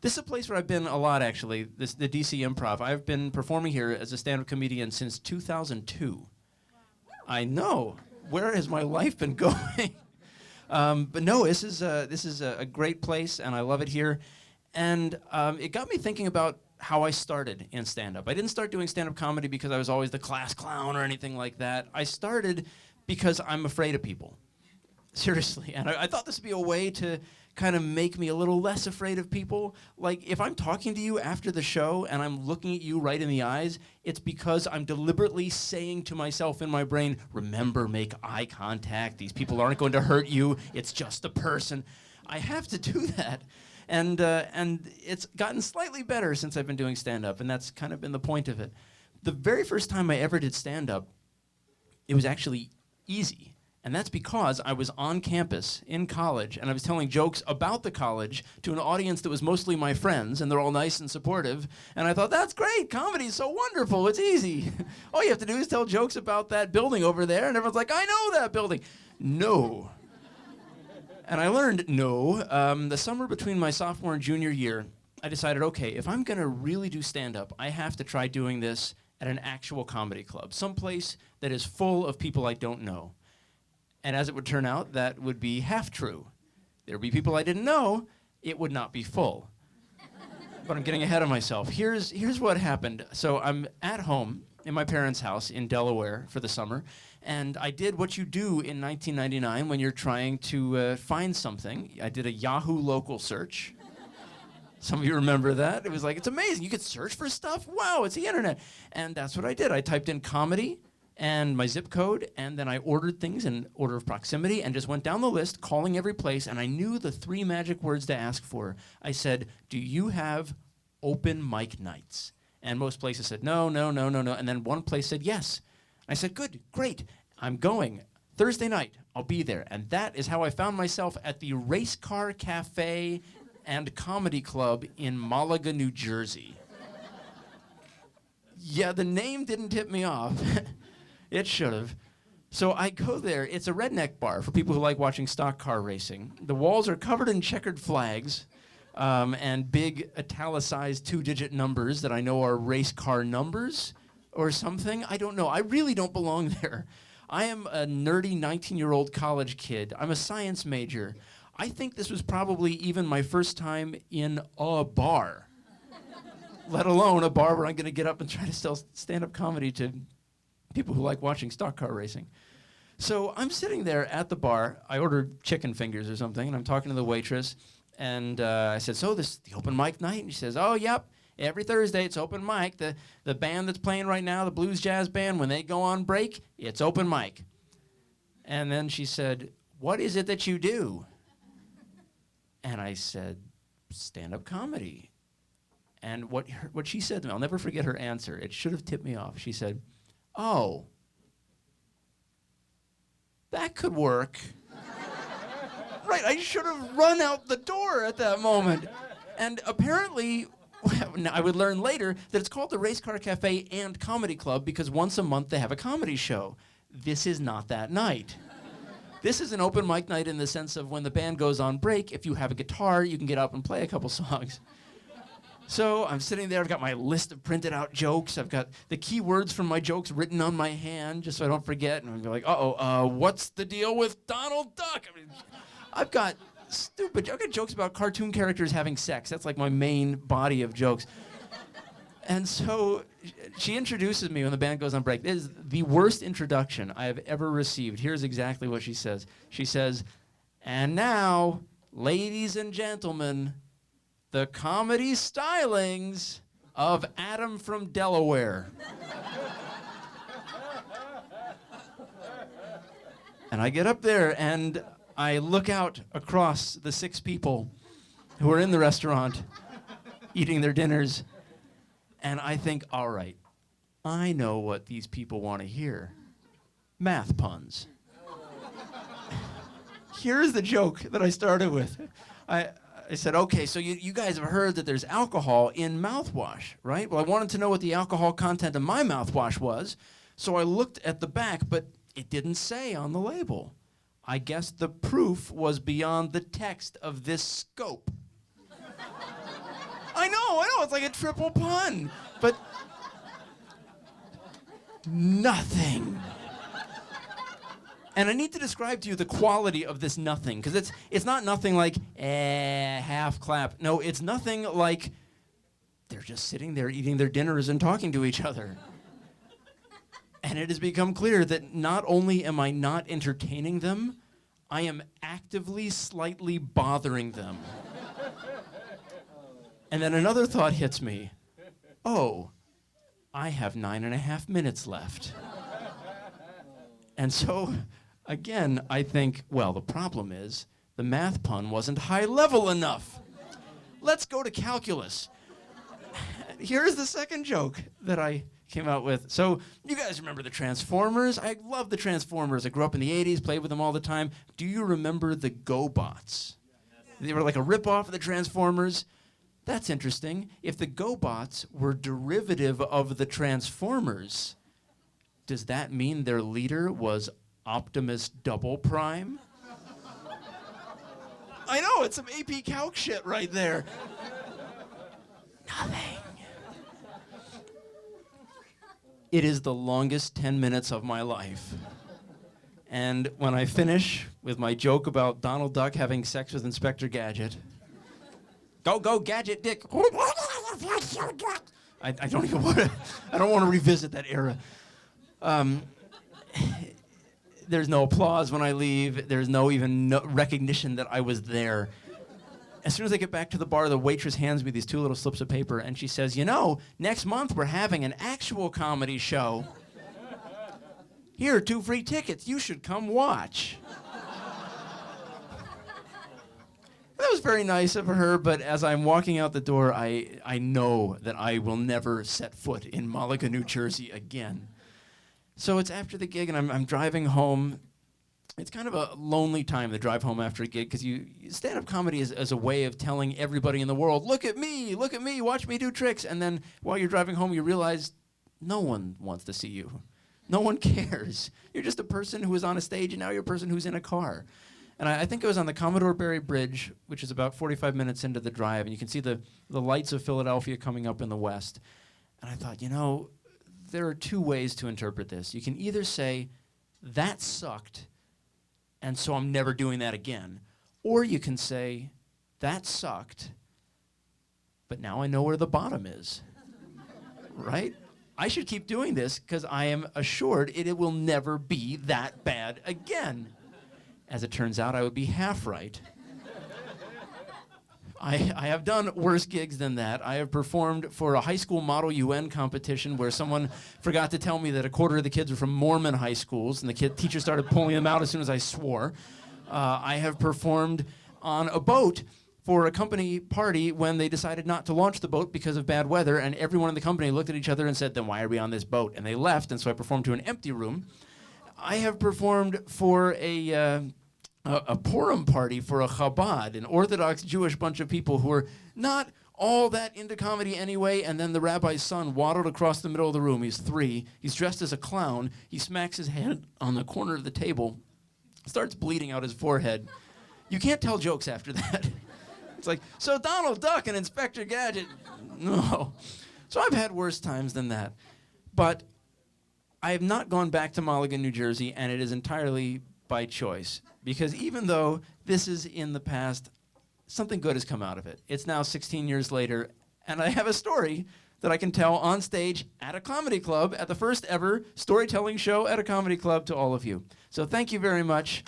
This is a place where I've been a lot, actually, the DC Improv. I've been performing here as a stand-up comedian since 2002. I know. Where has my life been going? But no, this is a great place, and I love it here. And it got me thinking about how I started in stand-up. I didn't start doing stand-up comedy because I was always the class clown or anything like that. I started because I'm afraid of people. Seriously. And I thought this would be a way to kind of make me a little less afraid of people. Like, if I'm talking to you after the show and I'm looking at you right in the eyes, it's because I'm deliberately saying to myself in my brain, remember, make eye contact. These people aren't going to hurt you. It's just a person. I have to do that. And it's gotten slightly better since I've been doing stand-up, and that's kind of been the point of it. The very first time I ever did stand-up, it was actually easy. And that's because I was on campus in college, and I was telling jokes about the college to an audience that was mostly my friends, and they're all nice and supportive. And I thought, that's great. Comedy's so wonderful. It's easy. All you have to do is tell jokes about that building over there, and everyone's like, I know that building. No. And I learned no. The summer between my sophomore and junior year, I decided, okay, if I'm going to really do stand-up, I have to try doing this at an actual comedy club, someplace that is full of people I don't know. And as it would turn out, that would be half true. There would be people I didn't know. It would not be full. But I'm getting ahead of myself. Here's what happened. So I'm at home in my parents' house in Delaware for the summer, and I did what you do in 1999 when you're trying to find something. I did a Yahoo local search. Some of you remember that. It was like, it's amazing. You could search for stuff? Wow, it's the internet. And that's what I did. I typed in comedy and my zip code, and then I ordered things in order of proximity and just went down the list, calling every place, and I knew the 3 magic words to ask for. I said, do you have open mic nights? And most places said, no, no, no, no, no. And then one place said yes. I said, good, great, I'm going. Thursday night, I'll be there. And that is how I found myself at the Race Car Cafe and Comedy Club in Malaga, New Jersey. Yeah, the name didn't tip me off. It should have. So I go there. It's a redneck bar for people who like watching stock car racing. The walls are covered in checkered flags and big italicized 2-digit numbers that I know are race car numbers or something. I don't know. I really don't belong there. I am a nerdy 19-year-old college kid. I'm a science major. I think this was probably even my first time in a bar, let alone a bar where I'm going to get up and try to sell stand-up comedy to people who like watching stock car racing. So I'm sitting there at the bar. I ordered chicken fingers or something, and I'm talking to the waitress. And I said, so this is the open mic night? And she says, oh, yep. Every Thursday, it's open mic. The band that's playing right now, the blues jazz band, when they go on break, it's open mic. And then she said, what is it that you do? And I said, stand-up comedy. And what she said to me, I'll never forget her answer. It should have tipped me off. She said, oh, that could work. Right, I should have run out the door at that moment. And apparently, I would learn later that it's called the Race Car Cafe and Comedy Club because once a month they have a comedy show. This is not that night. This is an open mic night in the sense of when the band goes on break, if you have a guitar, you can get up and play a couple songs. So I'm sitting there, I've got my list of printed out jokes, I've got the key words from my jokes written on my hand just so I don't forget, and I'm like, what's the deal with Donald Duck? I mean, I've got jokes about cartoon characters having sex. That's like my main body of jokes. And so she introduces me when the band goes on break. This is the worst introduction I have ever received. Here's exactly what she says. She says, and now, ladies and gentlemen, the comedy stylings of Adam from Delaware. And I get up there and I look out across the 6 people who are in the restaurant eating their dinners, and I think, all right, I know what these people want to hear. Math puns. Here's the joke that I started with. I said, okay, so you guys have heard that there's alcohol in mouthwash, right? Well, I wanted to know what the alcohol content of my mouthwash was, so I looked at the back, but it didn't say on the label. I guess the proof was beyond the text of this scope. I know, it's like a triple pun. But nothing. And I need to describe to you the quality of this nothing, because it's not nothing like, half clap. No, it's nothing like they're just sitting there eating their dinners and talking to each other. And it has become clear that not only am I not entertaining them, I am actively slightly bothering them. And then another thought hits me. Oh, I have 9.5 minutes left. And so, again, I think, well, the problem is the math pun wasn't high level enough. Let's go to calculus. Here's the second joke that I came out with. So you guys remember the Transformers? I love the Transformers. I grew up in the 80s, played with them all the time. Do you remember the GoBots? They were like a ripoff of the Transformers. That's interesting. If the GoBots were derivative of the Transformers, does that mean their leader was Optimus Double Prime? I know, it's some AP Calc shit right there. Nothing. It is the longest 10 minutes of my life. And when I finish with my joke about Donald Duck having sex with Inspector Gadget, go, Gadget Dick. I don't even want to, I don't want to revisit that era. There's no applause when I leave. There's no recognition that I was there. As soon as I get back to the bar, the waitress hands me these 2 little slips of paper, and she says, you know, next month we're having an actual comedy show. Here are 2 free tickets. You should come watch. That was very nice of her, but as I'm walking out the door, I know that I will never set foot in Malaga, New Jersey again. So it's after the gig, and I'm driving home. It's kind of a lonely time to drive home after a gig, because stand-up comedy is a way of telling everybody in the world, look at me, watch me do tricks. And then while you're driving home, you realize no one wants to see you. No one cares. You're just a person who is on a stage, and now you're a person who's in a car. And I think it was on the Commodore Barry Bridge, which is about 45 minutes into the drive, and you can see the lights of Philadelphia coming up in the west. And I thought, you know, there are 2 ways to interpret this. You can either say, that sucked, and so I'm never doing that again. Or you can say, that sucked, but now I know where the bottom is. Right? I should keep doing this because I am assured it will never be that bad again. As it turns out, I would be half right. I have done worse gigs than that. I have performed for a high school Model UN competition where someone forgot to tell me that a quarter of the kids were from Mormon high schools, and the teacher started pulling them out as soon as I swore. I have performed on a boat for a company party when they decided not to launch the boat because of bad weather, and everyone in the company looked at each other and said, then why are we on this boat? And they left, and so I performed to an empty room. I have performed for a Purim party for a Chabad, an Orthodox Jewish bunch of people who are not all that into comedy anyway, and then the rabbi's son waddled across the middle of the room. He's 3. He's dressed as a clown. He smacks his head on the corner of the table, starts bleeding out his forehead. You can't tell jokes after that. It's like, so Donald Duck and Inspector Gadget. No. So I've had worse times than that. But I have not gone back to Mulligan, New Jersey, and it is entirely by choice. Because even though this is in the past, something good has come out of it. It's now 16 years later, and I have a story that I can tell on stage at a comedy club, at the first ever storytelling show at a comedy club to all of you. So thank you very much.